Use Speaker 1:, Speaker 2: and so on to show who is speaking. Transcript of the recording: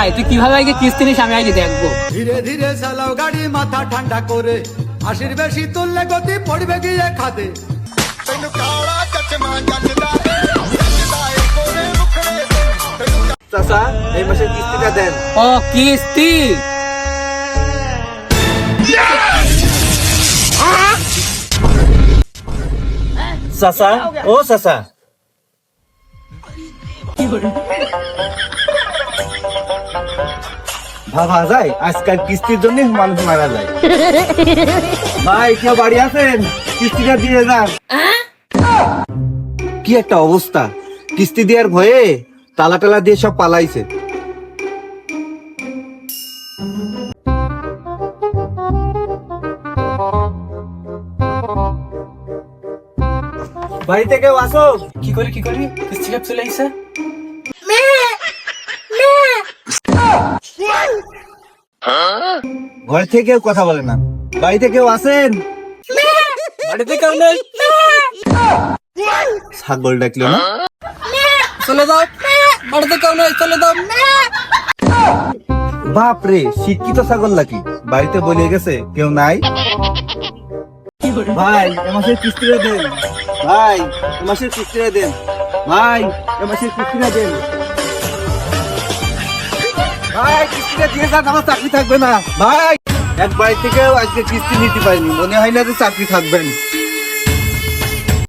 Speaker 1: ভাই তুই কিভাবে আগে কিস্তি নিস আমি আগে দেখবো।
Speaker 2: ধীরে ধীরে চালাও গাড়ি, মাথা ঠান্ডা করে, আশির বেশি তুললে গতি পড়বে গিয়ে খাদে।
Speaker 3: চাচা এই মাসের কিস্তিটা দেন।
Speaker 1: ও কিস্তি,
Speaker 3: চাচা ও চাচা, ভাবা যায় আজকাল কিস্তির জন্য মানুষ মারা যায়। ভাই কেউ বাড়ি আছেন? কিস্তিটা দিয়ে যান। কি একটা অবস্থা, কিস্তি দেওয়ার ভয়ে তালা টালা দিয়ে সব পালাইছে। বাড়িতে কেউ আসো?
Speaker 1: কি করি কিস্তি সব চলে আসছে।
Speaker 3: ঘর থেকে কেউ কথা বলে না, বাড়িতে কেউ আসেন?
Speaker 1: বাড়িতে কেউ নেই,
Speaker 3: ছাগল ডাকলো না?
Speaker 1: চলে যাও, বাড়িতে কেউ নেই, চলে যাও।
Speaker 3: বাপরে শিক্ষিত ছাগল নাকি, বাড়িতে বলে গেছে কেউ নাই। ভাই এ মাসের কিস্তিটা দেন, ভাই এ মাসের কিস্তিটা দেন, ভাই এ মাসের কিস্তিটা দেন, ভাই কিস্তিটা দিয়ে যান, আমার চাকরি থাকবে না। ভাই এক বাড়ি থেকেও আজকে কিস্তি নিতে পারিনি, মনে হয় না যে চাকরি থাকবেন।